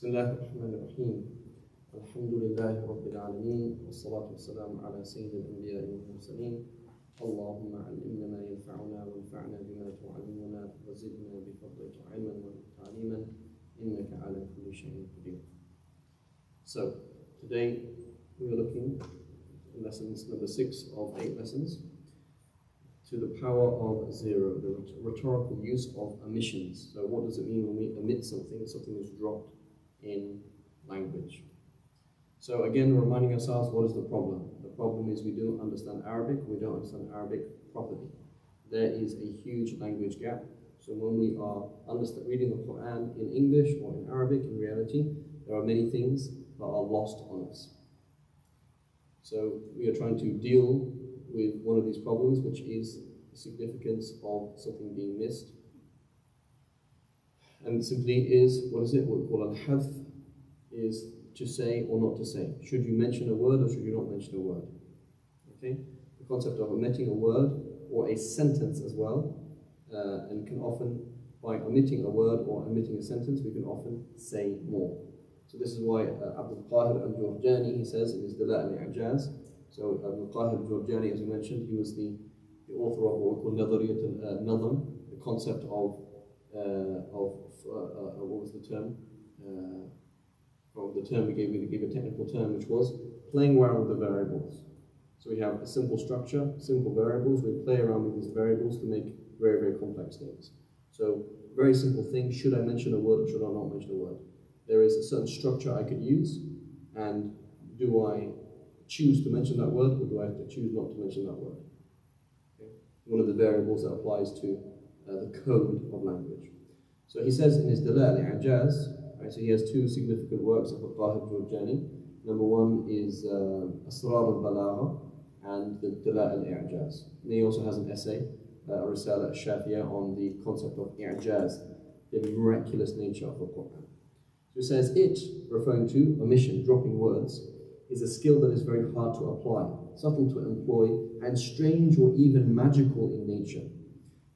بسم الله الرحمن الرحيم الحمد لله رب العالمين والصلاة والسلام على سيد الأنبياء والمرسلين اللهم علمنا ما ينفعنا وانفعنا بما تعلمنا وزدنا بفضلك علما وتعليما إنك على كل شيء قدير. So today we are looking at lessons number 6 of 8 lessons to the power of zero, the rhetorical use of omissions. So what does it mean when we omit something? Something is dropped in language. So again, reminding ourselves, what is the problem? The problem is we don't understand Arabic, we don't understand Arabic properly. There is a huge language gap. So when we are reading the Quran in English or in Arabic, in reality, there are many things that are lost on us. So we are trying to deal with one of these problems, which is the significance of something being missed. And simply is, what is it? What we call al-hadf, is to say or not to say. Should you mention a word or should you not mention a word? Okay? The concept of omitting a word or a sentence as well, and can often, by omitting a word or omitting a sentence, we can often say more. So this is why Abdul Qahir al-Jurjani, he says in his Dala'il al-I'jaz. So Abdul Qahir al-Jurjani, as we mentioned, he was the author of what we call Nadariyat al-Nadam, the concept of what was the term? The term we gave a technical term, which was playing around with the variables. So we have a simple structure, simple variables. We play around with these variables to make very, very complex things. So very simple thing: should I mention a word or should I not mention a word? There is a certain structure I could use, and do I choose to mention that word or do I have to choose not to mention that word? Okay. One of the variables that applies to the code of language. So he says in his Dala'il al-I'jaz, right, so he has 2 significant works of Qahir al-Jurjani. Number 1 is Asrar al-Balagha and the Dala'il al-I'jaz. And he also has an essay, Risala al-Shafiyah, on the concept of I'jaz, the miraculous nature of the Quran. So he says it, referring to omission, dropping words, is a skill that is very hard to apply, subtle to employ, and strange or even magical in nature.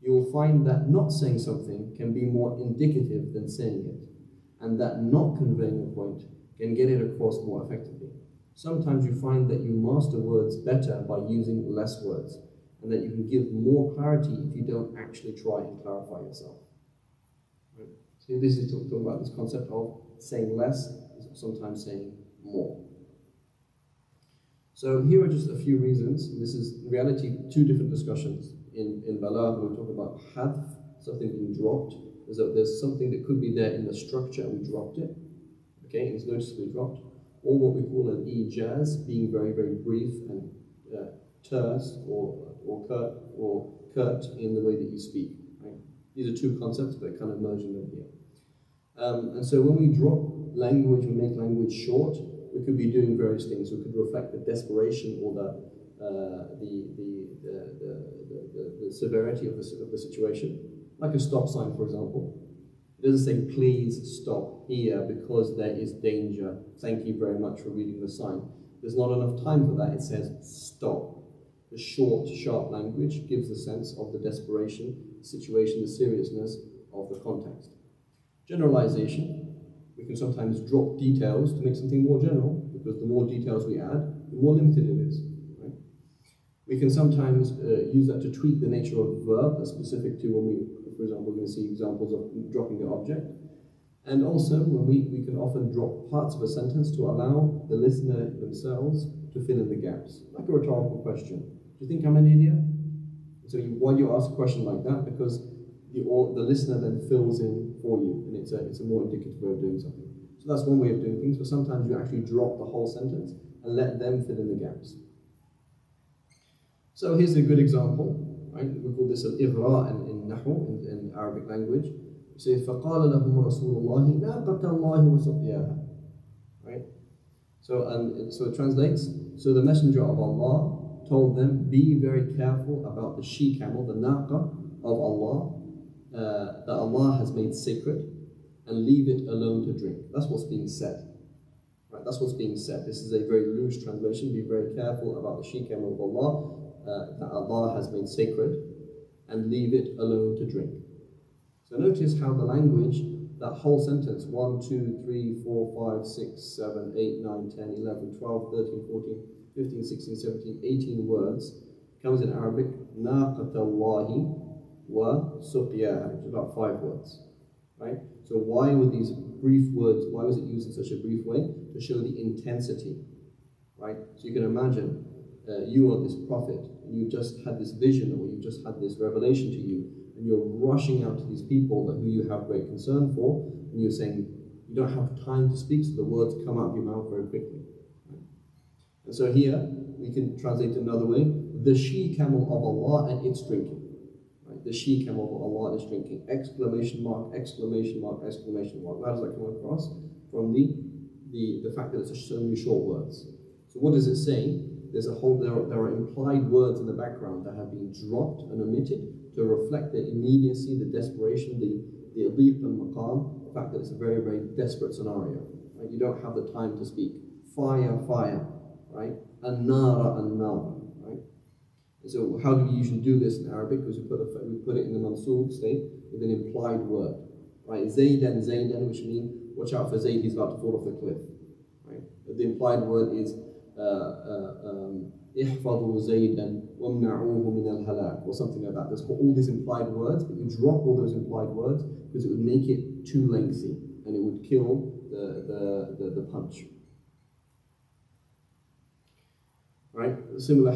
You will find that not saying something can be more indicative than saying it, and that not conveying a point can get it across more effectively. Sometimes you find that you master words better by using less words, and that you can give more clarity if you don't actually try and clarify yourself. Right? So this is talking about this concept of saying less, sometimes saying more. So here are just a few reasons. This is in reality 2 different discussions. In Balagh, we talk about hadf, something being dropped. There's something that could be there in the structure and we dropped it. Okay, it's noticeably dropped. Or what we call an ijaz, being very, very brief and terse or curt in the way that you speak. Right? These are 2 concepts, but kind of merging them here. And so when we drop language, we make language short, we could be doing various things. We could reflect the desperation or the severity of the situation. Like a stop sign, for example. It doesn't say, please stop here because there is danger. Thank you very much for reading the sign. There's not enough time for that. It says, stop. The short, sharp language gives the sense of the desperation, the situation, the seriousness of the context. Generalization. We can sometimes drop details to make something more general, because the more details we add, the more limited it is. Right? We can sometimes use that to tweak the nature of a verb that's specific to when we, for example, we're going to see examples of dropping the object. And also, when we can often drop parts of a sentence to allow the listener themselves to fill in the gaps, like a rhetorical question. Do you think I'm an idiot? So why do you ask a question like that? Because the listener then fills in for you, and it's a more indicative way of doing something. So that's one way of doing things, but sometimes you actually drop the whole sentence and let them fill in the gaps. So here's a good example, right? We call this al-ighra in Nahu, in Arabic language. We say, فَقَالَ لَهُمْ رَسُولُ اللَّهِ نَاقَةَ اللَّهِ وَسُقْيَاهَا. Right? So it translates, so the Messenger of Allah told them, be very careful about the she-camel, the naqa of Allah, that Allah has made sacred, and leave it alone to drink. That's what's being said. Right? That's what's being said. This is a very loose translation. Be very careful about the she-camel of Allah, that Allah has made sacred, and leave it alone to drink. So notice how the language that whole sentence, 1, 2, 3, 4, 5, 6, 7, 8, 9, 10, 11, 12, 13, 14, 15, 16, 17, 18 words, comes in Arabic, ناقة الله وسقياها, which is about 5 words, right? So why were these brief words, why was it used in such a brief way? To show the intensity, right? So you can imagine, you are this prophet, and you've just had this vision, or you've just had this revelation to you, and you're rushing out to these people who you have great concern for, and you're saying, you don't have time to speak, so the words come out of your mouth very quickly. Right? And so here, we can translate it another way, the she-camel of Allah and its drinking. Right? The she-camel of Allah and its drinking. Exclamation mark, exclamation mark, exclamation mark. How does that come across? From the fact that it's so many short words. So what does it say? There's a whole, there are implied words in the background that have been dropped and omitted to reflect the immediacy, the desperation, the adiq and maqam, the fact that it's a very, very desperate scenario. Right? You don't have the time to speak. Fire, fire, right? An-nara, an-nara, right? And so how do we usually do this in Arabic? Because we put it in the mansub state with an implied word, right? Zaydan, Zaydan, which means, watch out for Zayd, he's about to fall off the cliff, right? But the implied word is احفظوا زيدا وامنعوه من الهلاك, or something like that. There's all these implied words, but you drop all those implied words because it would make it too lengthy and it would kill the punch. Right? Similar,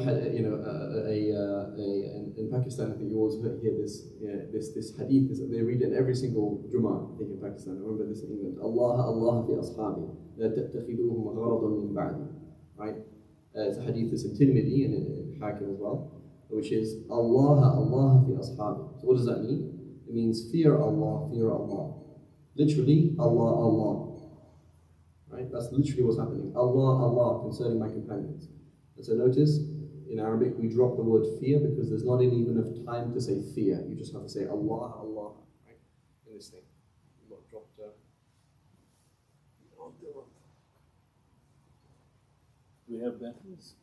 in Pakistan, I think you always hear this hadith. They read it in every single Jummah, I think, in Pakistan. I remember this in England. Allah, Allah fi ashabi, la tattakhiduhum gharadan min ba'di. Right? It's a hadith that's in Tirmidhi and in Hakim as well, which is Allah, Allah fi ashabi. So what does that mean? It means fear Allah, fear Allah. Literally, Allah, Allah. Right? That's literally what's happening. Allah, Allah concerning my companions. And so notice, in Arabic, we drop the word fear because there's not even enough time to say fear. You just have to say Allah, Allah, right? In this thing. Dropped. Do we have batteries?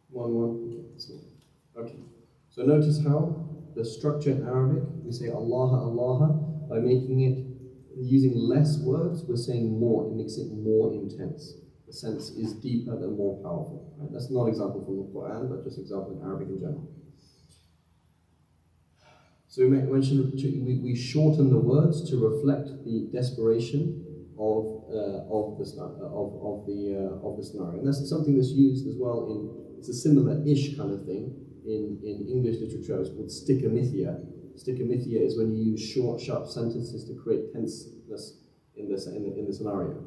One. Okay. So notice how the structure in Arabic, we say Allah, Allah, by making it, using less words, we're saying more, it makes it more intense. The sense is deeper and more powerful. Right? That's not an example from the Quran, but just example in Arabic in general. So we mentioned we shorten the words to reflect the desperation of the scenario, and that's something that's used as well in. It's a similar-ish kind of thing in English literature. It's called stickamithia. Stickamithia is when you use short, sharp sentences to create tenseness in the scenario.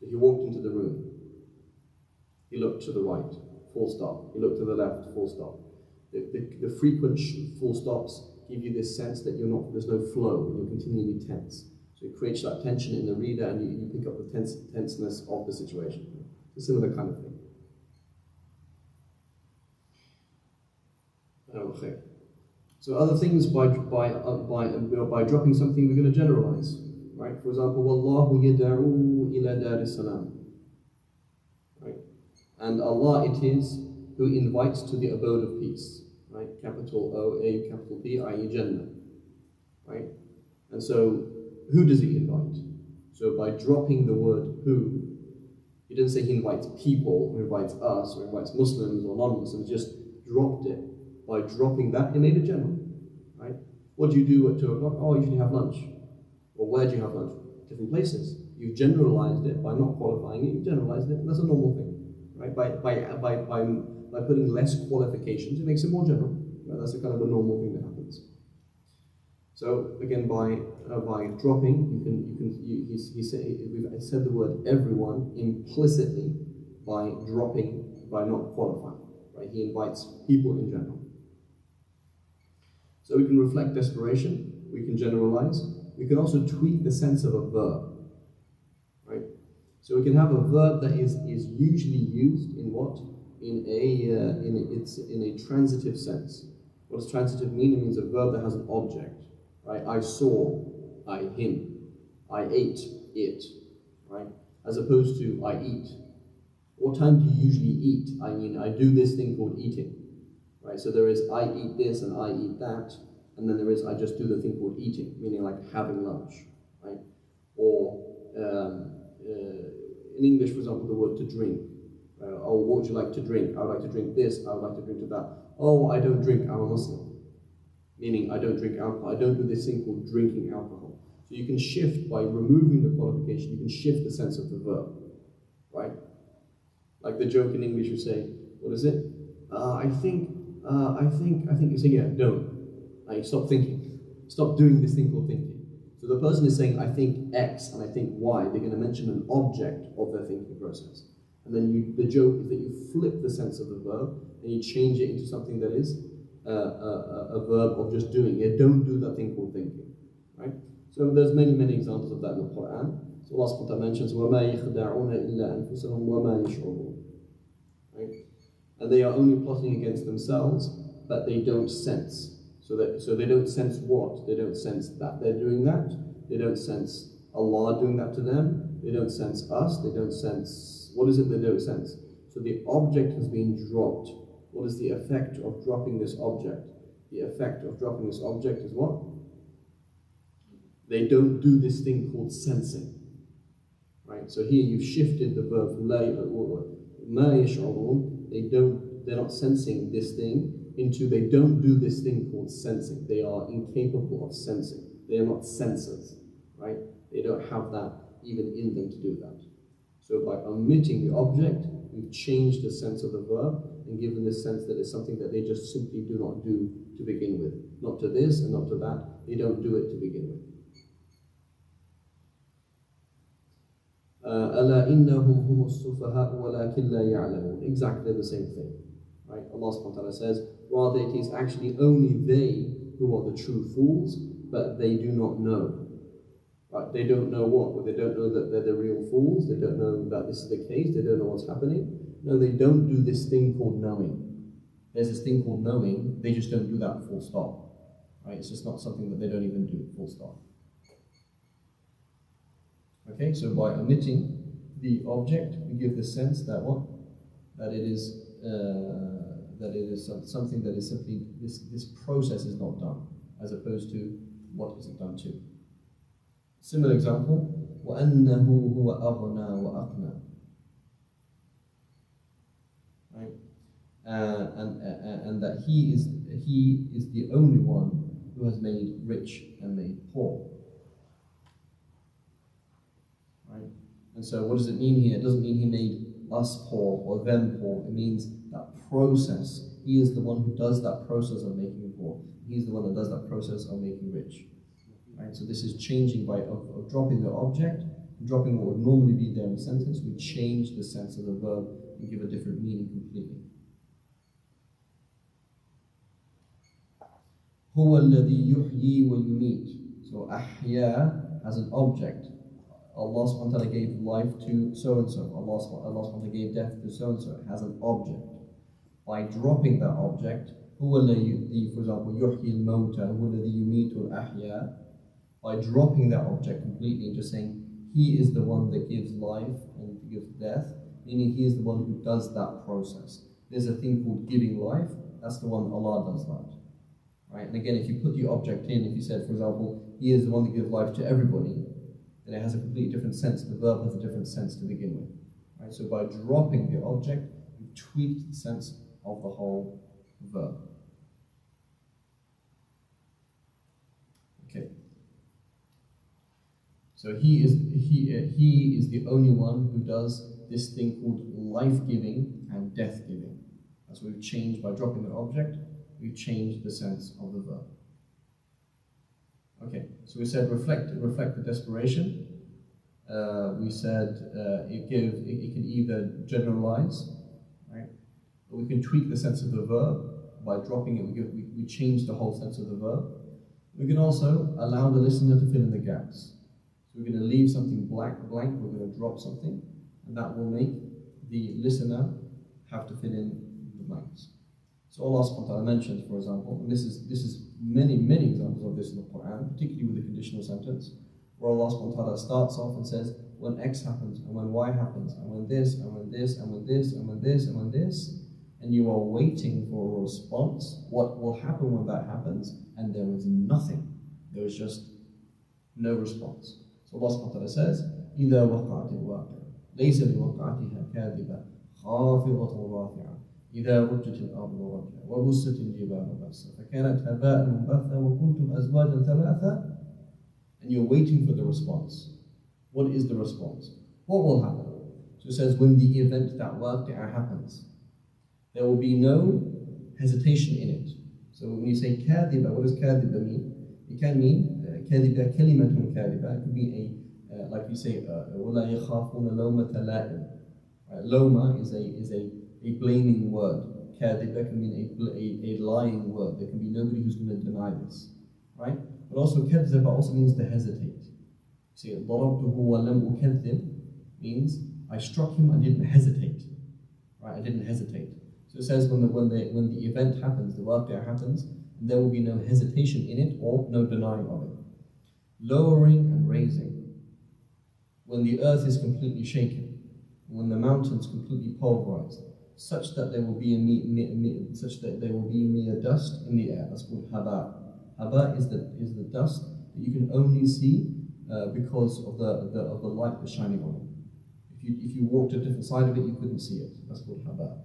So he walked into the room. He looked to the right, full stop. He looked to the left, full stop. The frequent full stops give you this sense that there's no flow, and you're continually tense. So it creates that tension in the reader, and you pick up the tenseness of the situation. It's a similar kind of thing. Okay. So other things by dropping something, we're going to generalize, right? For example, Wallahu yad'u ila dar salam, right? And Allah it is who invites to the abode of peace, right? Capital O-A, capital P, i.e. Jannah, right? And so, who does he invite? So by dropping the word who, he didn't say he invites people, or invites us, or invites Muslims or non-Muslims, just dropped it. By dropping that, he made it general, right? What do you do at 2 o'clock? Oh, I usually have lunch. Or where do you have lunch? Different places. You've generalized it by not qualifying it. You've generalized it, and that's a normal thing, right? By putting less qualifications, it makes it more general. Right? That's a kind of a normal thing that happens. So again, by dropping, we've said the word everyone implicitly by dropping, by not qualifying. Right? He invites people in general. So we can reflect desperation. We can generalize. We can also tweak the sense of a verb. Right? So we can have a verb that is usually used in what? In a transitive sense. What does transitive mean? It means a verb that has an object. Right? I saw, him. I ate, it. Right? As opposed to I eat. What time do you usually eat? I mean, I do this thing called eating. Right? So there is I eat this and I eat that, and then there is I just do the thing called eating, meaning like having lunch. Right? Or in English, for example, the word to drink. Oh, what would you like to drink? I would like to drink this, I would like to drink to that. Oh, I don't drink, I'm a Muslim. Meaning I don't drink alcohol. I don't do this thing called drinking alcohol. So you can shift, by removing the qualification, you can shift the sense of the verb. Right? Like the joke in English you say, what is it? I think, you say, yeah, don't. Like, stop thinking. Stop doing this thing called thinking. So the person is saying, I think X and I think Y. They're going to mention an object of their thinking process. And then the joke is that you flip the sense of the verb and you change it into something that is a verb of just doing it. Don't do that thing called thinking. Right? So there's many examples of that in the Quran. So Allah subhanahu wa ta'ala mentions, وَمَا يَخْدَعُونَ إِلَّا أَنفُسَهُمْ وَمَا يَشْعُرُونَ. Right? And they are only plotting against themselves, but they don't sense. So they don't sense what? They don't sense that they're doing that. They don't sense Allah doing that to them. They don't sense us. They don't sense, what is it they don't sense? So the object has been dropped. What is the effect of dropping this object? The effect of dropping this object is what? They don't do this thing called sensing. Right? So here you've shifted the verb from ma yash'urun, they're not sensing this thing, into they don't do this thing called sensing. They are incapable of sensing. They are not sensors. Right? They don't have that even in them to do that. So by omitting the object, we've changed the sense of the verb and given the sense that it's something that they just simply do not do to begin with. Not to this and not to that. They don't do it to begin with. أَلَا إِنَّهُمْ هُمُ السُّفَهَاءُ وَلَكِنْ لَا يَعْلَمُونَ. Exactly the same thing. Right? Allah subhanahu wa ta'ala says, rather it is actually only they who are the true fools, but they do not know. Right? They don't know what? Well, they don't know that they're the real fools. They don't know that this is the case. They don't know what's happening. No, they don't do this thing called knowing. There's this thing called knowing. They just don't do that full stop. Right? It's just not something that they don't even do full stop. Okay, so by omitting the object, we give the sense that what? That it is something that is simply, this process is not done, as opposed to what is it done to. Similar example, وَأَنَّهُ هُوَ أَغْنَى وَأَقْنَى. Right? And that he is the only one who has made rich and made poor. Right? And so what does it mean here? It doesn't mean he made us poor or them poor. It means that process. He is the one who does that process of making poor. He's the one that does that process of making rich. Right? So this is changing of dropping the object, dropping what would normally be there in the sentence. We change the sense of the verb and give a different meaning completely. هو الذي يحيي ويميت. So ahya has an object. Allah subhanahu wa ta'ala gave life to so-and-so. Allah subhanahu wa ta'ala gave death to so-and-so. It has an object. By dropping that object, هو الذي, for example, يحيي الموتى هو الذي يميت الأحياء. By dropping that object completely and just saying, he is the one that gives life and gives death, meaning he is the one who does that process. There's a thing called giving life. That's the one Allah does that. Right? And again, if you put the object in, if you said, for example, he is the one that gives life to everybody, then it has a completely different sense. The verb has a different sense to begin with. Right? So by dropping the object, you tweak the sense of the whole verb. Okay. So he is the only one who does this thing called life-giving and death-giving. That's what we've changed by dropping the object. We've changed the sense of the verb. Okay, so we said reflect the desperation. We said it can either generalize, right? Or we can tweak the sense of the verb by dropping it. We change the whole sense of the verb. We can also allow the listener to fill in the gaps. So we're going to leave something blank. We're going to drop something, and that will make the listener have to fill in the blanks. So Allah subhanahu wa ta'ala mentions, for example, and this is many examples of this in the Quran, particularly with the conditional sentence, where Allah subhanahu wa ta'ala starts off and says, when X happens, and when Y happens, and when this, and when this, and when this, and when this, and when this, and you are waiting for a response, what will happen when that happens? And there is nothing. There is just no response. So Allah subhanahu wa ta'ala says, إِذَا وَقَعَتِ الْوَاقِعَةُ لَيْسَ لِوَقَعَتِهَا كَاذِبَةٌ خَافِضَةٌ رَافِعَةٌ إِذَا رُجَّتِ الْأَرْضُ رَجًّا وَبُسَّتِ الْجِبَالُ بَسًّا فَكَانَتْ هَبَاءً مُنبَثًّا وَكُنْتُمْ أَزْوَاجًا ثَلَاثًا. And you're waiting for the response. What is the response? What will happen? So it says, when the event that waqi'ah happens, there will be no hesitation in it. So when you say kadhiba, what does kadhiba mean? It can mean kadhiba kalimatun kadhiba. It could be like you say, وَلَا يَخَافُونَ لَوْمَةَ لَائِمٍ. Loma is a blaming word. Kadhiba can mean a lying word. There can be nobody who's going to deny this, right? But also kadhiba also means to hesitate. See, ضَرَبْتُهُ وَلَمْ أُكَذِّبْ means I struck him, I didn't hesitate, right? I didn't hesitate. So it says when the event happens, the waqi'ah happens, there will be no hesitation in it or no denying of it. Lowering and raising. When the earth is completely shaken, when the mountains completely pulverized, such that there will be mere dust in the air. That's called haba. Haba is the dust that you can only see because of the light that's shining on it. If you walked to a different side of it, you couldn't see it. That's called haba.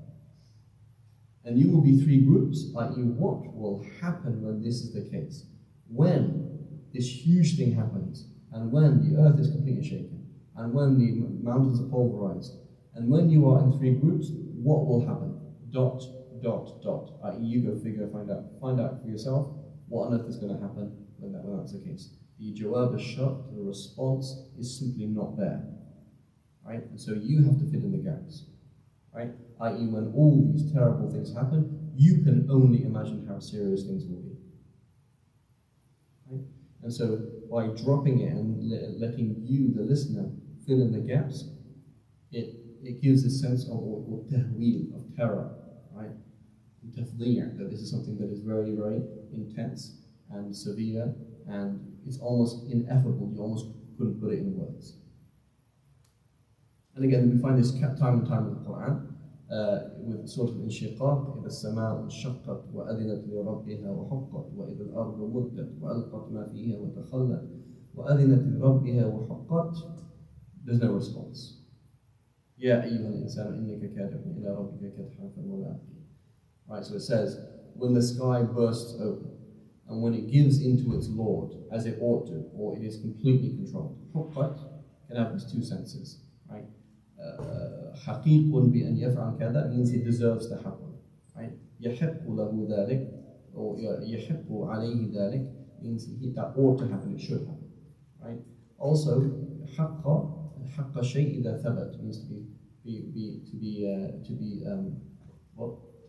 And you will be three groups, i.e. what will happen when this is the case? When this huge thing happens, and when the earth is completely shaken, and when the mountains are pulverized, and when you are in three groups, what will happen? Dot, dot, dot. I.e. you go figure, find out for yourself what on earth is going to happen when that's the case. The jawab al-shart, the response, is simply not there. Right? And so you have to fill in the gaps. Right? I.e. when all these terrible things happen, you can only imagine how serious things will be. Right? And so by dropping it and letting you, the listener, fill in the gaps, it gives a sense of tahweel, of terror, right? Tafdhi', that this is something that is very, very intense and severe, and it's almost ineffable. You almost couldn't put it in words. And again, we find this time and time in the Quran, with sort of inshiqaq, إِذَا السَّمَاءُ انشَقَّتْ وَأَذِنَتْ لِرَبِّهَا وَحُقَّتْ وَإِذَا الْأَرْضُ مُدَّتْ وَأَلْقَتْ مَا فِيهَا وَتَخَلَّتْ وَأَذِنَتْ لِرَبِّهَا وَحُقَّتْ. There's no response. يَا أَيُّهَا الْإِنسَانُ إِنَّكَ كَادِحٌ إِلَىٰ رَبِّكَ كَدْحًا فَمُلَاقِيهِ. Right, so it says, when the sky bursts open, and when it gives into its Lord, as it ought to, or it is completely controlled. Huqqat can have these two senses, right? حَقِيقٌ بِأَنْ يَفْعَلْ كَذَا means it deserves to happen, right? يَحِقُّ لَهُ ذَلِكَ, or يَحِقُّ عَلَيْهِ ذَلِكَ means that ought to happen, it should happen, right? Also, حَقَّ شَيْء إِذَا ثَبَتْ means to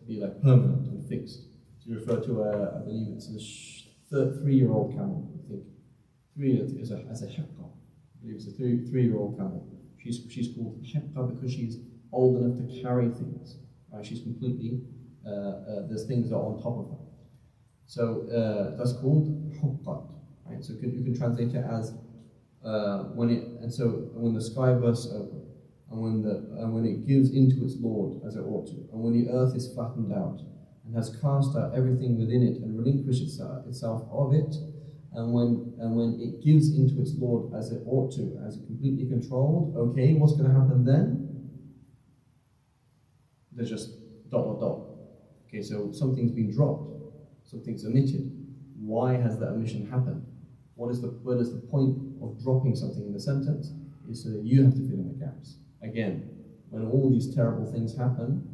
be like permanent and fixed. To refer to I believe it's a 3-year-old camel. I think 3 as a hiqqa. I believe it's a 3-year-old camel. She's called hiqqa because she's old enough to carry things. Right? She's completely there's things that are on top of her. So that's called huqqat. Right? So you can translate it as when the sky bursts open. And when it gives into its Lord as it ought to, and when the earth is flattened out and has cast out everything within it and relinquished itself of it, and when it gives into its Lord as it ought to, as completely controlled, okay, what's going to happen then? There's just ... Okay, so something's been dropped, something's omitted. Why has that omission happened? Where is the point of dropping something in the sentence? Is so that you have to fill in the gaps. Again, when all these terrible things happen,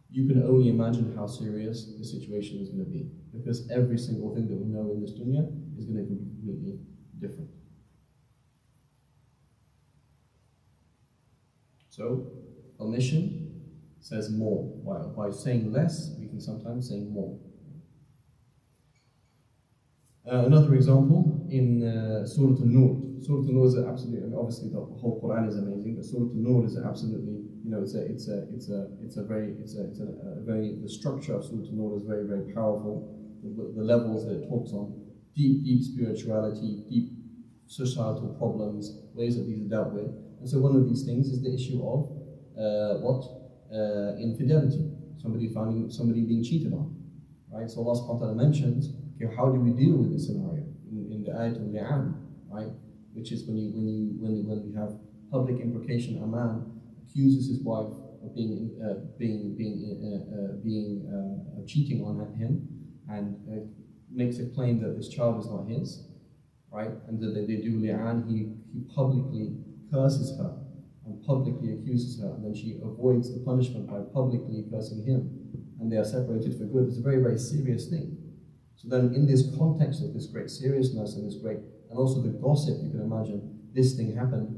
you can only imagine how serious the situation is going to be. Because every single thing that we know in this dunya is going to be completely different. So, omission says more. By saying less, we can sometimes say more. Another example in Surah An-Nur. Surah An-Nur is absolutely, I mean, obviously the whole Quran is amazing, but Surah An-Nur is absolutely, you know, the structure of Surah An-Nur is very, very powerful. The levels that it talks on, deep spirituality, deep societal problems, ways that these are dealt with. And so one of these things is the issue of infidelity, somebody being cheated on, right? So Allah subhanahu wa ta'ala mentions, okay, how do we deal with this scenario in the ayat al-li'an, right? Which is when we have public imprecation, a man accuses his wife of cheating on him, and makes a claim that this child is not his, right? And that they do li'an, he publicly curses her and publicly accuses her, and then she avoids the punishment by publicly cursing him, and they are separated for good. It's a very, very serious thing. So then in this context of this great seriousness and and also the gossip, you can imagine, this thing happened,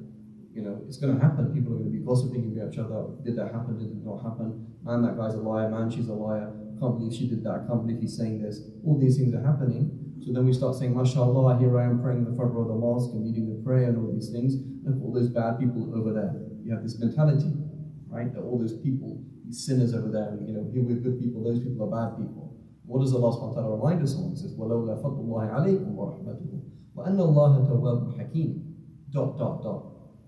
you know, it's going to happen. People are going to be gossiping about each other. Did that happen? Did it not happen? Man, that guy's a liar. Man, she's a liar. Can't believe she did that. Can't believe he's saying this. All these things are happening. So then we start saying, MashaAllah, here I am praying in the front row of the mosque and leading the prayer and all these things. Look at all those bad people over there. You have this mentality, right? That all those people, these sinners over there, and, you know, here we're good people, those people are bad people. What does Allah subhanahu wa ta'ala remind us on? He says, وَلَوْلَا فَضْلُ اللَّهِ عَلَيْكُمْ وَرَحْمَتُهُ وَأَنَّ اللَّهَ تَوَّابٌ حَكِيمٌ ...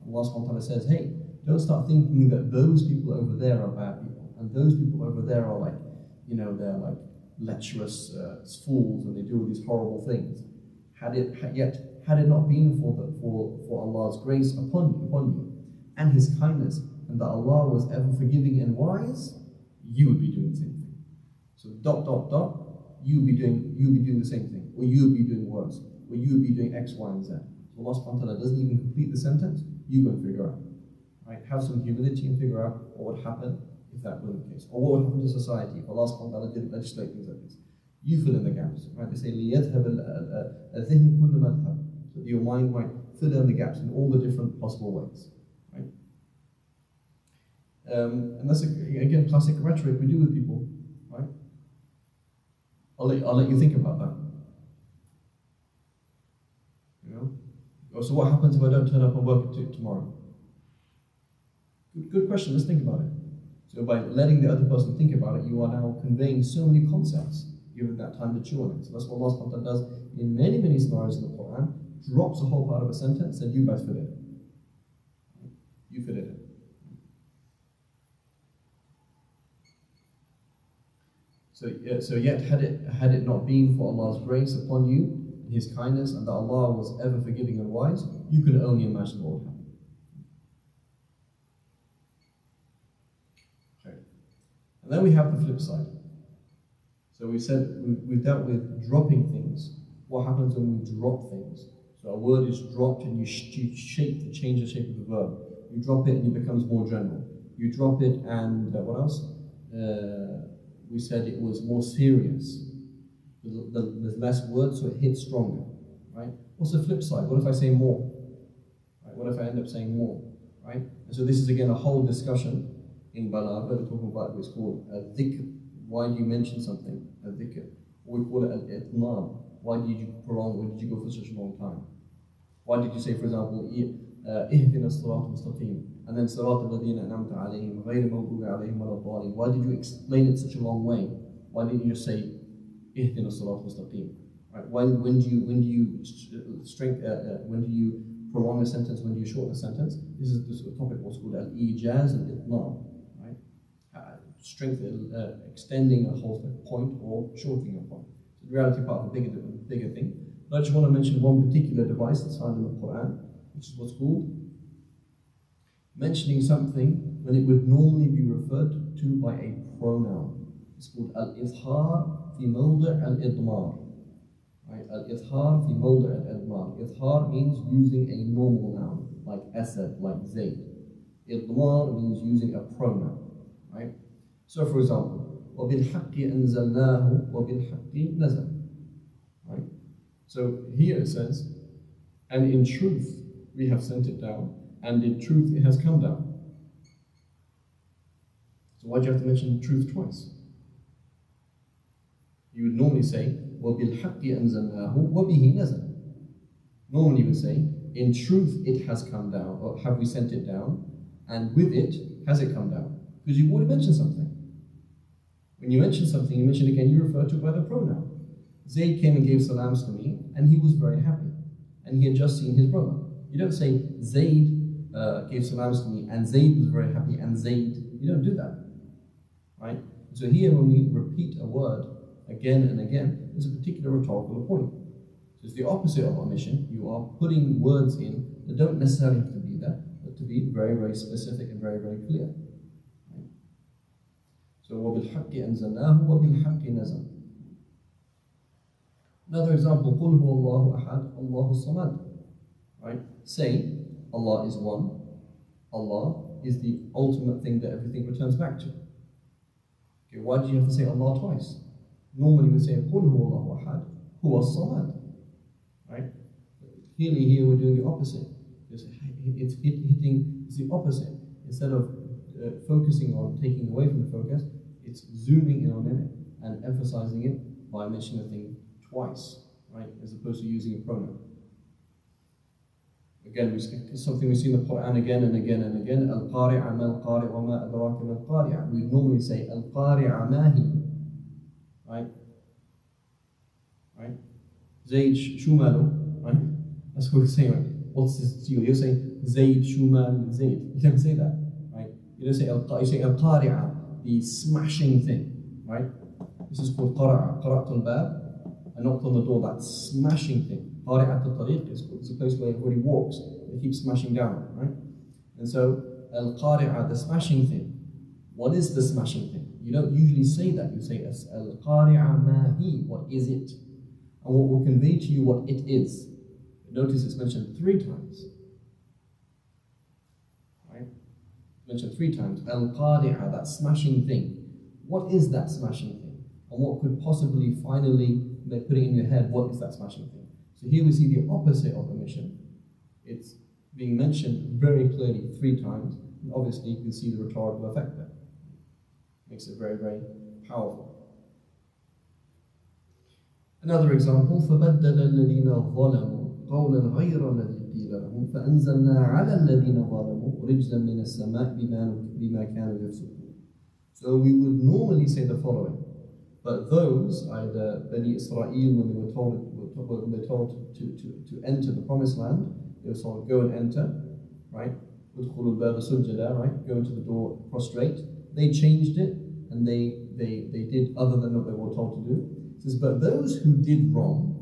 Allah subhanahu wa ta'ala says, hey, don't start thinking that those people over there are bad people, and those people over there are like, you know, they're like lecherous fools, and they do all these horrible things. Had it not been for Allah's grace upon you, and His kindness, and that Allah was ever forgiving and wise, you would be doing the same thing. So ... you would be doing the same thing, or you would be doing worse, or you would be doing X, Y, and Z. So Allah subhanahu wa ta'ala doesn't even complete the sentence, you go and figure out. Right? Have some humility and figure out what would happen if that were the case. Or what would happen to society if Allah subhanahu wa ta'ala didn't legislate things like this. You fill in the gaps. Right? They say, لِيَذْهَبَ الذِّهْنُ كُلُّ مَذْهَبٍ. So your mind might fill in the gaps in all the different possible ways. Right? And that's, again, classic rhetoric we do with people. Right? I'll let you think about that. You know? So what happens if I don't turn up and work tomorrow? Good question, let's think about it. So by letting the other person think about it, you are now conveying so many concepts, given that time to chew on it. So that's what Allah subhanahu wa ta'ala does in many, many scenarios in the Quran, drops a whole part of a sentence, and you guys fit it in. You fit it in. So yet, had it not been for Allah's grace upon you, His kindness, and that Allah was ever forgiving and wise, you could only imagine what would happen. Okay. And then we have the flip side. So we said we've dealt with dropping things. What happens when we drop things? So a word is dropped and you change the shape of the verb. You drop it and it becomes more general. You drop it and what else? We said it was more serious. There's less words, so it hits stronger, right? What's the flip side? What if I say more? Right? What if I end up saying more, right? And so this is again a whole discussion in Balagha. We're talking about what's called a dhikr. Why do you mention something? A dhikr. Or we call it an itnab. Why did you prolong? Why did you go for such a long time? Why did you say, for example, ihdina as-sirat al-mustaqim, and then sirat alladhina an'amta alayhim, ghayri maghdubi alayhim wa la-dhalin? Why did you explain it such a long way? Why didn't you just say ihdina as-sirat al-mustaqim? Right? When do you prolong a sentence? When do you shorten a sentence? This is the topic what's called al-ijaz and itnab, right? Extending a whole point or shortening a point. So the reality part of a bigger thing. But I just want to mention one particular device that's found in the Quran, which is what's called mentioning something when it would normally be referred to by a pronoun. It's called al-izhar fi mawdi' al-idmar. Right? Al-izhar fi mawdi' al-idmar. Izhar means using a normal noun, like Asad, like Zayd. Idmar means using a pronoun. Right? So for example, وَبِالْحَقِّ أَنزَلْنَاهُ وَبِالْحَقِّ نَزَلَ. Right? So here it says, and in truth we have sent it down, and in truth it has come down. So why do you have to mention truth twice? You would normally say, وَبِالْحَقِّ أَنزَلْنَاهُ وَبِهِ نَزَلَ. Normally you would say, in truth it has come down, or have we sent it down, and with it has it come down. Because you've already mentioned something. When you mention something, you mention again, you refer to it by the pronoun. Zayd came and gave salams to me, and he was very happy. And he had just seen his brother. You don't say, Zayd gave salams to me, and Zayd was very happy, and Zayd. You don't do that. Right? So here, when we repeat a word again and again, there's a particular rhetorical point. So it's the opposite of omission. You are putting words in that don't necessarily have to be there, but to be very, very specific and very, very clear. Right? So, وَبِالْحَقِّ أَنزَلْنَاهُ وَبِالْحَقِّ نَزَلَ. Another example, قُلْ هُوَ اللَّهُ أَحَدٌ اللَّهُ الصَّمَدُ. Right? Say, Allah is one. Allah is the ultimate thing that everything returns back to. Okay, why do you have to say Allah twice? Normally we say, قُلْ هُوَ اللَّهُ أَحَدٌ هُوَ الصَّمَدُ. Right? Clearly here we're doing the opposite. It's the opposite. Instead of focusing on taking away from the focus, it's zooming in on it and emphasizing it by mentioning the thing twice, right? As opposed to using a pronoun. Again, it's something we see in the Quran again and again and again. Al-Qari'a ma al-Qari'a wa ma adraka ma al-Qari'a. We normally say Al-Qari'a ma hi. Right? Right? Zayd shumalu. Right? That's what we're saying. What's this to you? You're saying Zayd shumal Zayd. You don't say that. Right? You don't say Al-Qari'a. You say Al-Qari'a, the smashing thing. Right? This is called Qara'a. Qara'atul bab. I knocked on the door, that smashing thing. Qari'at al-tariq is a place where everybody walks. They keep smashing down, right? And so, al-qari'ah, the smashing thing. What is the smashing thing? You don't usually say that. You say, al-qari'ah ma hi, what is it? And what will convey to you what it is. Notice it's mentioned 3 times. Right? Mentioned 3 times. Al-qari'ah, that smashing thing. What is that smashing thing? And what could possibly finally put it in your head, what is that smashing thing? So here we see the opposite of omission. It's being mentioned very clearly 3 times, and obviously you can see the rhetorical effect there. Makes it very, very powerful. Another example, فَبَدَّلَ الَّذِينَ ظَلَمُوا قَوْلًا غَيْرَ الَّذِي قِيلَ لَهُمْ فَأَنزَلْنَا عَلَى الَّذِينَ ظَلَمُوا رِجْزًا مِنَ السَّمَاءِ بِمَا كَانُوا يَفْسُقُونَ. So we would normally say the following. But those, either Bani Israel, when they were told to enter the promised land, they were told, go and enter, right? Right? Go into the door, prostrate. They changed it, and they did other than what they were told to do. It says, but those who did wrong,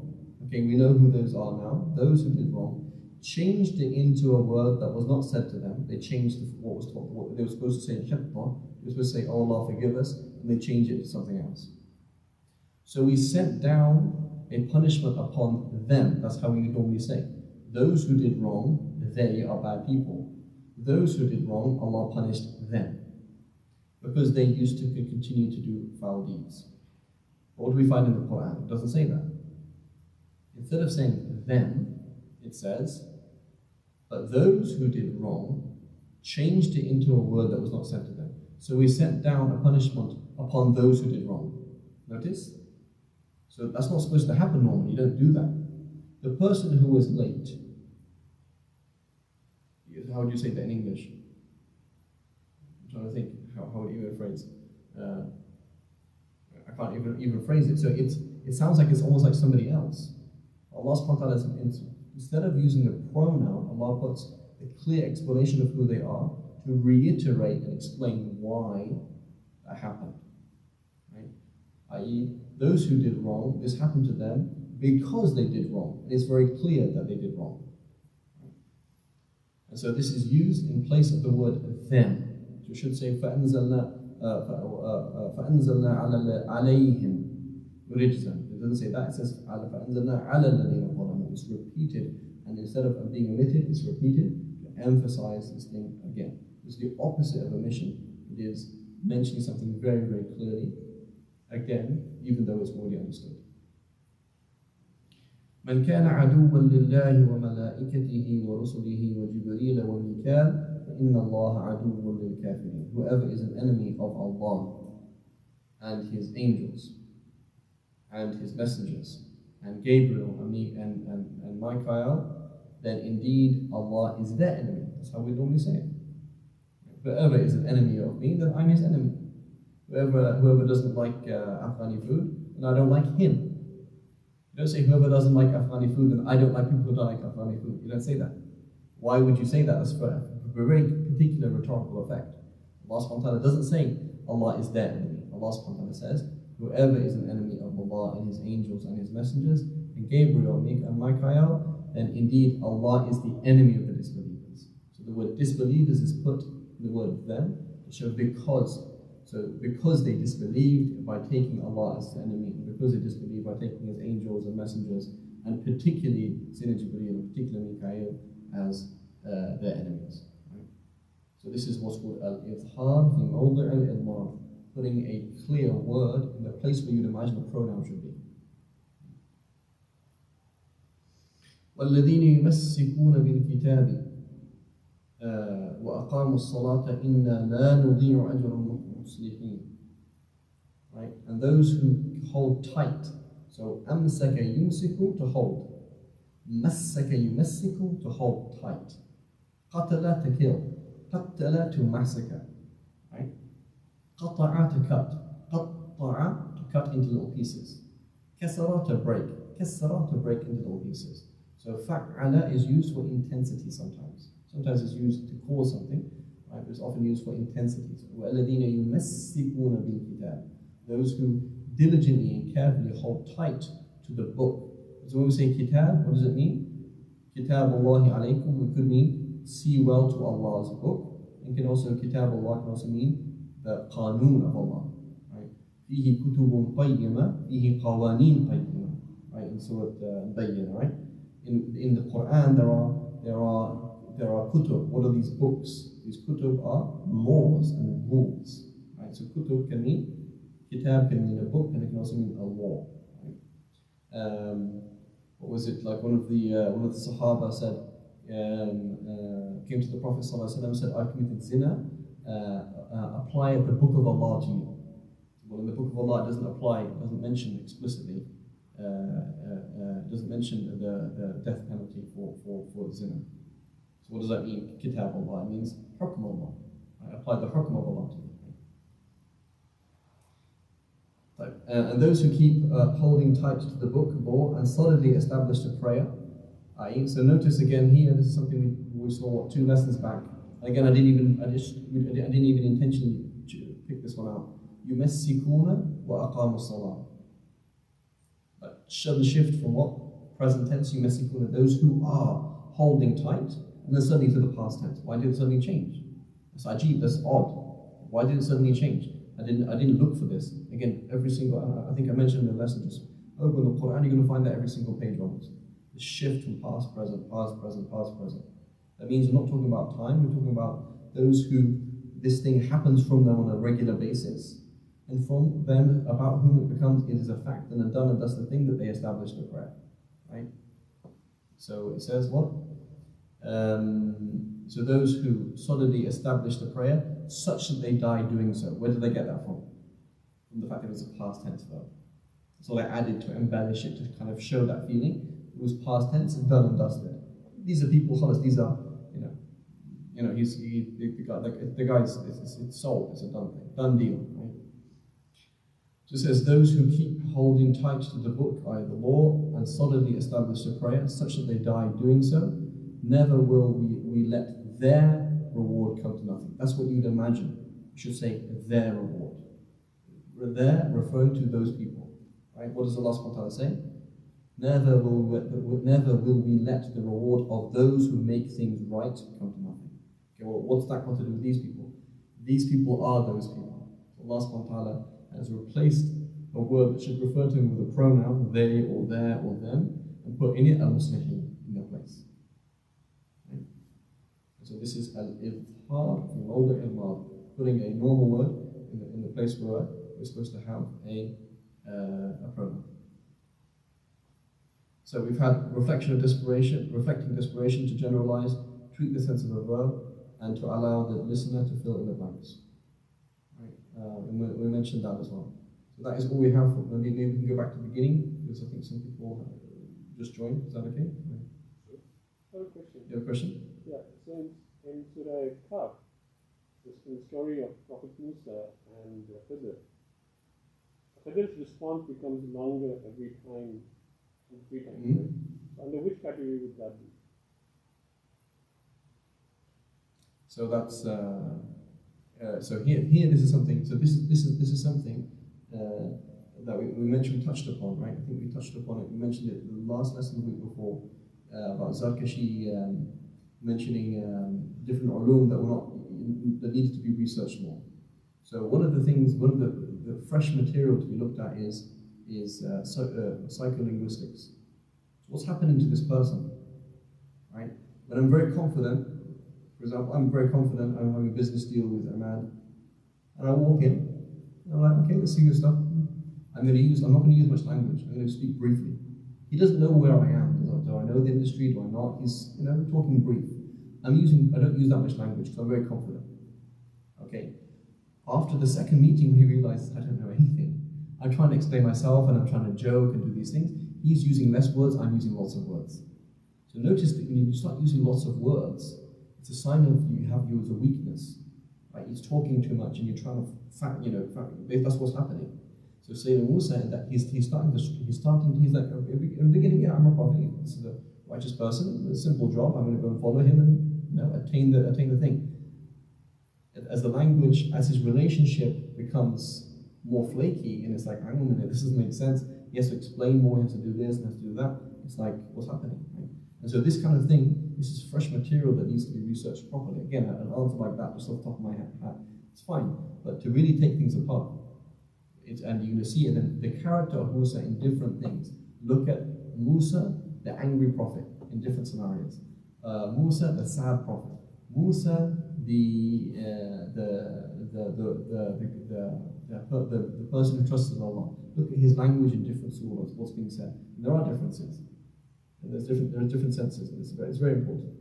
okay, we know who those are now, those who did wrong, changed it into a word that was not said to them. They changed what was told, what they were supposed to say, they were supposed to say, oh Allah, forgive us, and they changed it to something else. So we sent down a punishment upon them. That's how we normally say. Those who did wrong, they are bad people. Those who did wrong, Allah punished them. Because they used to continue to do foul deeds. What do we find in the Quran? It doesn't say that. Instead of saying them, it says, but those who did wrong changed it into a word that was not sent to them. So we sent down a punishment upon those who did wrong. Notice? So that's not supposed to happen normally. You don't do that. The person who was late, how would you say that in English? I'm trying to think, how would you even phrase? I can't even phrase it. So it sounds like it's almost like somebody else. Allah subhanahu wa ta'ala, instead of using the pronoun, Allah puts a clear explanation of who they are to reiterate and explain why that happened. Right? I.e., those who did wrong, this happened to them because they did wrong. It's very clear that they did wrong. And so this is used in place of the word them. So you should say فَأَنزَلْنَا عَلَيْهِمْ رِجْزًا. It doesn't say that, it says فَأَنزَلْنَا عَلَى الَّذِينَ ظَلَمُوا. It's repeated, and instead of being omitted, it's repeated to emphasize this thing again. It's the opposite of omission. It is mentioning something very, very clearly, again, even though it's already understood. من كان عدوا لله وملائكته ورسله وجبريل وميكال فإن الله عدو للكافرين. Whoever is an enemy of Allah and His angels and His messengers and Gabriel and Michael, then indeed Allah is their enemy. That's how we normally say it. Whoever is an enemy of me, then I'm his enemy. Whoever doesn't like Afghani food, then I don't like him. You don't say whoever doesn't like Afghani food, then I don't like people who don't like Afghani food. You don't say that. Why would you say that? That's for a very particular rhetorical effect. Allah subhanahu wa ta'ala doesn't say Allah is their enemy. Allah subhanahu wa ta'ala says, whoever is an enemy of Allah and His angels and His messengers, and Gabriel, and Michael, then indeed Allah is the enemy of the disbelievers. So the word disbelievers is put in the word them to show because. So because they disbelieved by taking Allah as the enemy, and because they disbelieved by taking His angels and messengers, and particularly Sayyidina Jibreel and particularly Mikael as their enemies. Right? So this is what's called al-idhar fi mawdi' al-idmar, putting a clear word in the place where you'd imagine a pronoun should be. وَالَّذِينَ يُمَسِّكُونَ بِالْكِتَابِ وَأَقَامُوا الصَّلَاةَ إِنَّا لَا نُضِيعُ أَجْرَ الْمُصْلِحِينَ. Right? And those who hold tight. So أَمْسَكَ يُمْسِكُ, to hold. مَسَّكَ يُمَسِّكُ, to hold tight. قَتَلَ, to kill. قَتَلَ, to massacre. Right? قَطَعَ, to cut. قَطَعَ, to cut into little pieces. كَسَرَ, to break. كَسَرَ, to break into little pieces. So فَعَلَ is used for intensity sometimes. Sometimes it's used to cause something, right? But it's often used for intensity. So, وَالَّذِينَ يُمَسِّكُونَ بِالْكِتَابِ, those who diligently and carefully hold tight to the book. So when we say kitab, what does it mean? Kitab Allahi alaykum, it could mean see well to Allah's book. It can also, kitab Allah can also mean the qanoon of Allah. Right? فِيهِ كُتُبٌ قَيِّمَةٌ فِيهِ قَوَانِينَ قَيِّمَةٌ. Right? In Surah Bayyinah, right? In the Quran there are kutub. What are these books? These kutub are laws and rules. Right? So kutub can mean, kitab can mean a book, and it can also mean a law. Right? What was it like? One of the Sahaba said, came to the Prophet ﷺ and said, "I've committed zina. Apply the book of Allah to me." Well, in the book of Allah, it doesn't apply. It doesn't mention explicitly. Doesn't mention the death penalty for zina. So what does that mean? Kitab Allah, it means hukm Allah. I apply the hukm of Allah to me. And those who keep holding tight to the book, law, and solidly established a prayer. So notice again here, this is something we saw 2 lessons back. And again, I didn't even intentionally pick this one out. يُمَسِّكُونَ وَأَقَامُوا الصَّلَاةِ. Sudden shift from what? Present tense, يُمَسِّكُونَ, those who are holding tight, and then suddenly to the past tense. Why did it suddenly change? That's ajib, that's odd. Why did it suddenly change? I didn't look for this. Again, every single, I think I mentioned in the lesson, just open the Quran, you're going to find that every single page almost. The shift from past, present, past, present, past, present. That means we're not talking about time, we're talking about those who this thing happens from them on a regular basis, and from them about whom it is a fact and a done and dusted thing that they established the prayer. Right? So it says what? So those who solidly established the prayer, such that they die doing so. Where did they get that from? From the fact that it was a past tense verb. So they added to embellish it, to kind of show that feeling. It was past tense, done and dusted. These are people, these are, the guy's, it's solved, it's a done thing, done deal, right? So it says, those who keep holding tight to the book, i.e. the law, and solidly establish the prayer, such that they die doing so, never will we let their reward come to nothing. That's what you'd imagine. You should say their reward. Their, referring to those people. Right? What does Allah subhanahu wa ta'ala say? Never will we let the reward of those who make things right come to nothing. Okay, well, what's that got to do with these people? These people are those people. Allah subhanahu wa ta'ala has replaced a word that should refer to them with a pronoun, they or their or them, and put in it al-muslihin in their place. Right? So this is al-idhar fi mawdi' al-mad, putting a normal word in the place where we're supposed to have a pronoun. So we've had reflecting desperation to generalize, tweak the sense of a verb, and to allow the listener to fill in the blanks. Right? And we mentioned that as well. So that is all we have. Maybe we can go back to the beginning, because I think some people just joined. Is that okay? I have a question. You have a question? Yeah, so in Surah Kahf, the story of Prophet Musa and Khidr, Khidr's response becomes longer every time, right? So under which category would that be? So that's so here this is something. So this is something that we mentioned, we touched upon, right? I think we touched upon it. We mentioned it in the last lesson the week before about Zarkashi mentioning different ulum that needed to be researched more. So one of the fresh material to be looked at is psycholinguistics. So what's happening to this person, right? When I'm very confident, for example, I'm having a business deal with Ahmad, and I walk in, and I'm like, okay, let's see your stuff. I'm not going to use much language. I'm going to speak briefly. He doesn't know where I am. Do I know the industry? Do I not? He's talking brief. I don't use that much language because I'm very confident. Okay. After the second meeting, when he realizes I don't know anything, I'm trying to explain myself and I'm trying to joke and do these things. He's using less words. I'm using lots of words. So notice that when you start using lots of words, it's a sign of you as a weakness. Right? He's talking too much and you're trying to that's what's happening. So Sayyidina Musa, that he's like, in the beginning, yeah, I'm a prophet. This is a righteous person, a simple job. I'm going to go and follow him and attain the thing. As the language, as his relationship becomes more flaky, and it's like, hang on a minute, this doesn't make sense. He has to explain more. He has to do this and has to do that. It's like, what's happening? Right? And so this kind of thing, this is fresh material that needs to be researched properly. Again, an answer like that, just off the top of my head, it's fine. But to really take things apart, and you're going to see it, then the character of Musa in different things. Look at Musa, the angry prophet, in different scenarios. Musa, the sad prophet. Musa, the person who trusted Allah. Look at his language in different surahs, what's being said. And there are differences. And there are different senses, and it's very important.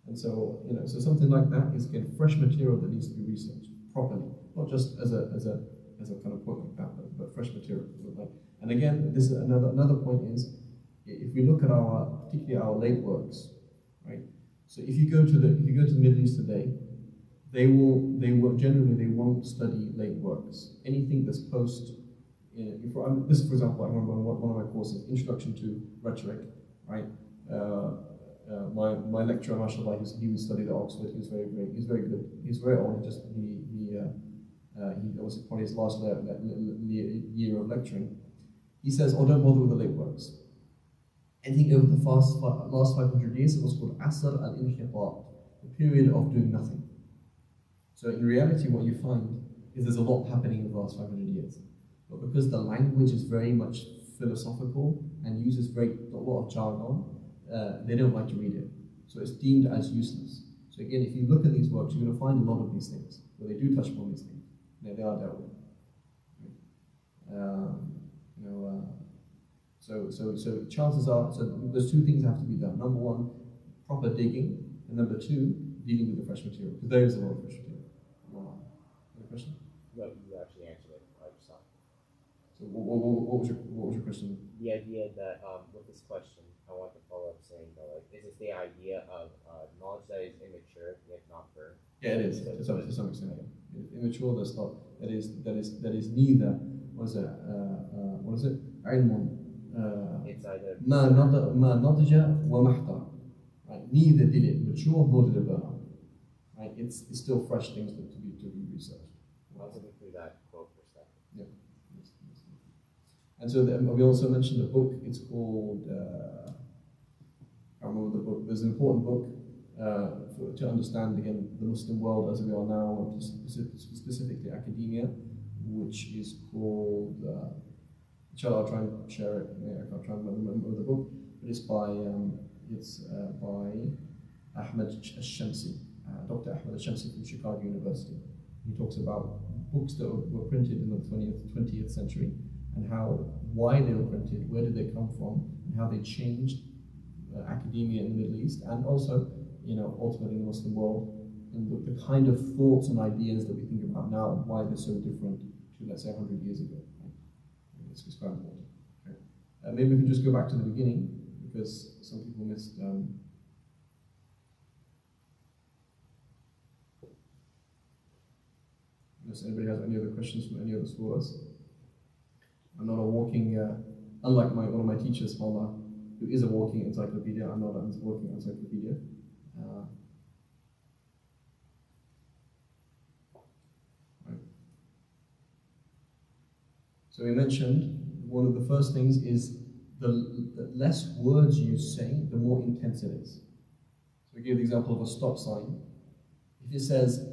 And so, so something like that is again fresh material that needs to be researched properly, not just as a kind of point like that, but fresh material. And again, this is another point is, if we look at particularly our late works, right? So if you go to the Middle East today, they won't study late works. Anything that's post. This, for example, I remember one of my courses, Introduction to Rhetoric, right? My lecturer, mashallah, he studied at Oxford. He was very great. He's very good. He's very old. He was probably his last year of lecturing. He says, don't bother with the late works. Anything over the last 500 years, it was called Asr al-Inhitat, the period of doing nothing. So in reality, what you find is there's a lot happening in the last 500 years. But because the language is very much philosophical and uses a lot of jargon, they don't like to read it. So it's deemed as useless. So again, if you look at these works, you're going to find a lot of these things, where they do touch upon these things. They are dealt with. So chances are, there's two things that have to be done. Number one, proper digging, and number two, dealing with the fresh material, because there is a lot of fresh material. Any question? No, you actually answered it. I just thought. So what was your question? The idea that with this question, I want to follow up saying that is this the idea of knowledge that is immature yet not firm? Yeah, it is to some extent. Yeah. Immature. That is neither. What is it? علم. It's either ما نضج وما احترق. Right. Neither did it mature nor did it burn out. Right. It's still fresh things to be researched. I was looking through that quote for a second. Yeah. And so we also mentioned a book. It's called. I remember the book. There's an important book. To understand again the Muslim world as we are now, and specifically academia, which is called. Inshallah, I'll try and share it. I'll try and remember the book, but it's by Ahmed Al-Shamsi, Dr. Ahmed Al-Shamsi from Chicago University. He talks about books that were printed in the 20th century and why they were printed, where did they come from, and how they changed academia in the Middle East, and also, ultimately in the Muslim world, and the kind of thoughts and ideas that we think about now, and why they're so different to, let's say, 100 years ago. Right? It's quite important. Okay. Maybe we can just go back to the beginning, because some people missed. Unless anybody has any other questions from any other surahs. I'm not a walking, unlike one of my teachers, Mawla, who is a walking encyclopedia. I'm not a walking encyclopedia. Right. So we mentioned one of the first things is the less words you say, the more intense it is. So we give the example of a stop sign. If it says,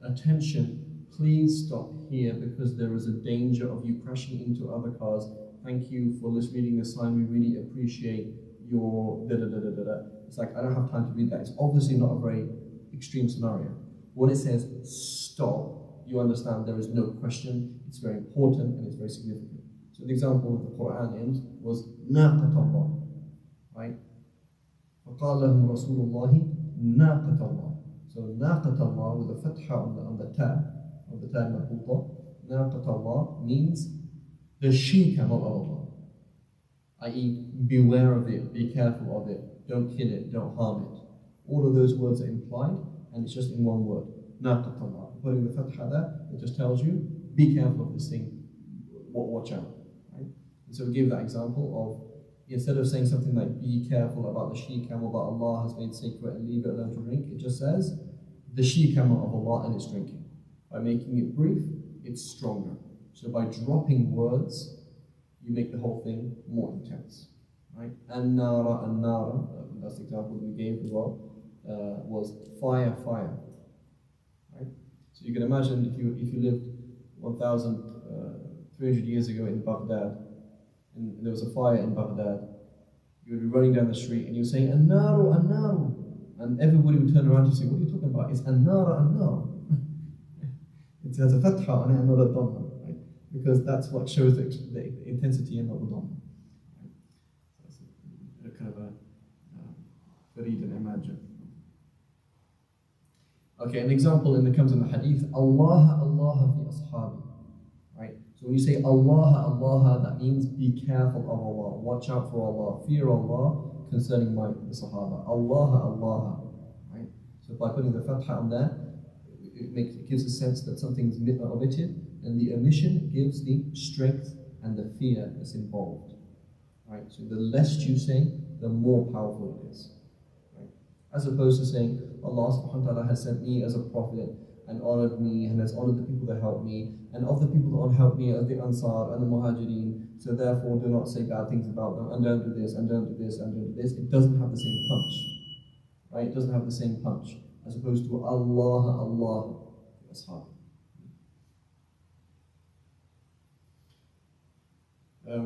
attention, please stop here because there is a danger of you crashing into other cars. Thank you for reading the sign. We really appreciate your da-da-da-da-da-da. It's like, I don't have time to read that. It's obviously not a very extreme scenario. When it says stop, you understand there is no question. It's very important and it's very significant. So the example of the Quran ends was ناقة الله, right? فقال لهم رسول الله ناقة الله. So ناقة الله with a fatha on the ta, of the ta marbuta. ناقة الله means the she-camel of Allah, i.e. beware of it, be careful of it, don't kill it, don't harm it. All of those words are implied, and it's just in one word, ناقة الله. Putting the fatha there, it just tells you, be careful of this thing, watch out. Right? And so we give that example of, instead of saying something like, be careful about the she-camel that Allah has made sacred and leave it alone to drink, it just says, the she-camel of Allah and its drinking. By making it brief, it's stronger. So by dropping words, you make the whole thing more intense. Right? An-nara, that's the example that we gave as well, was fire. Right? So you can imagine if you lived 1,300 years ago in Baghdad, and there was a fire in Baghdad, you would be running down the street and you'd say, An-naru, and everybody would turn around and say, what are you talking about? It's An-nara. It has a fatha on it and not a dhamma, right? Because that's what shows the intensity and not the dhamma. Right? So it's a kind of a farid and imagine. Okay, an example that comes in the hadith, Allah fi ashabi. Right? So when you say Allah, that means be careful of Allah, watch out for Allah, fear Allah concerning the Sahaba. Allah. Right? So by putting the fatha on there, it gives a sense that something's omitted, and the omission gives the strength and the fear that's involved. Right? So the less you say, the more powerful it is. Right? As opposed to saying, Allah subhanahu wa ta'ala has sent me as a prophet and honored me and has honored the people that helped me, and of the people that don't help me are the Ansar and the Muhajirin, so therefore do not say bad things about them, and don't do this, and don't do this, and don't do this. It doesn't have the same punch. Right? It doesn't have the same punch. As opposed to Allah, ashab.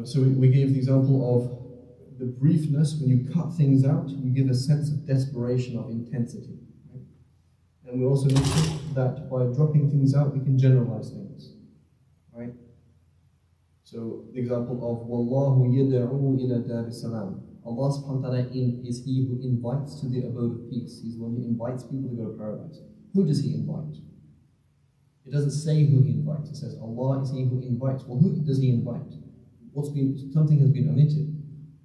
So we gave the example of the briefness. When you cut things out, you give a sense of desperation, of intensity. Right? And we also mentioned that by dropping things out, we can generalize things. Right? So the example of Wallahu yad'u ila dar salam. Allah subhanahu wa ta'ala is He who invites to the abode of peace. He's the one who invites people to go to paradise. Who does He invite? It doesn't say who He invites. It says Allah is He who invites. Well, who does He invite? Something has been omitted.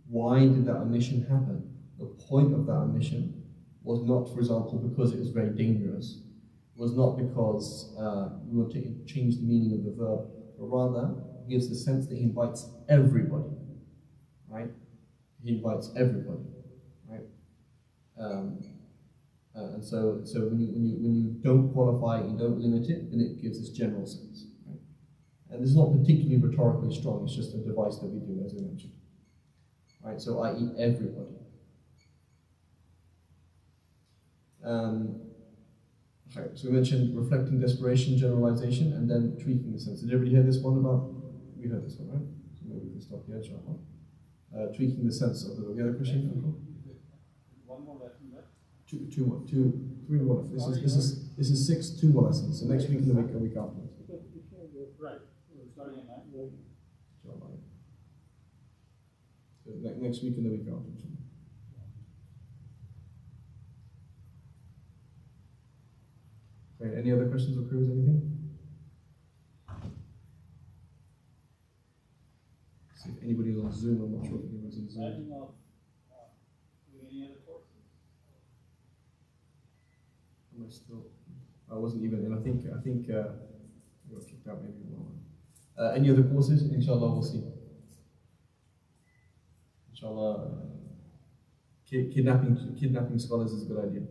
Why did that omission happen? The point of that omission was not, for example, because it was very dangerous. It was not because we want to change the meaning of the verb, but rather it gives the sense that He invites everybody. Right? He invites everybody, right? And so when you don't qualify, you don't limit it, then it gives this general sense, right? And this is not particularly rhetorically strong. It's just a device that we do, as I mentioned, right? So i.e. everybody. Okay, so we mentioned reflecting desperation, generalization, and then tweaking the sense. Did everybody hear this one about? We heard this one, right? So maybe we can stop here, inshallah. Tweaking the sense of the other question. One more lesson left. Three more lessons. This is 2 more lessons. So next week and the week after. Right. Starting at 9. Inshallah. So next week and the week after, inshallah. Right, any other questions or queries, anything? See if anybody's on Zoom. I'm not sure if anyone's on Zoom. Imagine of doing any other courses. Am I still? I wasn't even in. I think I got kicked out maybe. Any other courses? Inshallah, we'll see. Inshallah, kidnapping scholars is a good idea.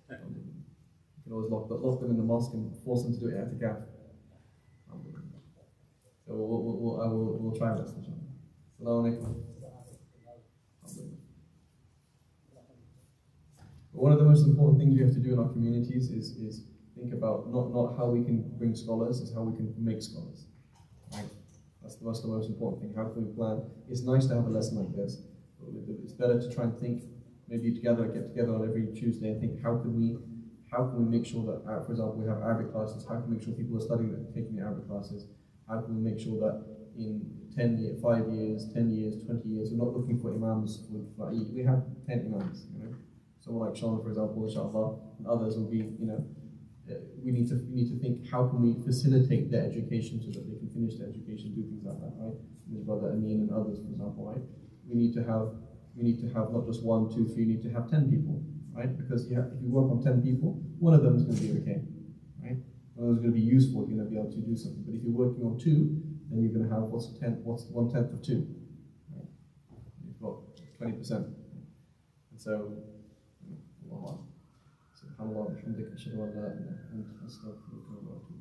You can always lock them in the mosque and force them to do it at the gap. So we'll try that. Assalamu alaikum. One of the most important things we have to do in our communities is think about not how we can bring scholars, is how we can make scholars. Right? That's the most important thing. How can we plan? It's nice to have a lesson like this, but it's better to try and think, maybe get together on every Tuesday and think how can we make sure that, for example, we have Arabic classes. How can we make sure people are studying and taking the Arabic classes? How can we make sure that in 5 years, 10 years, 20 years, we're not looking for imams for Eid. We have 10 imams, you know. Someone like Sean, for example, inshallah, and others will be, you know, we need to think how can we facilitate their education so that they can finish their education, do things like that, right? His brother Amin and others, for example, right? We need to have not just 1, 2, 3. You need to have 10 people, right? Because if you work on 10 people, one of them is going to be okay, right? One of them is going to be useful. You're going to be able to do something. But if you're working on 2, then you're going to have what's 1/10 of 2, right? You've got 20%, and so. سبحان الله وبحمدك أشهد أن لا إله إلا أنت أستغفرك وأتوب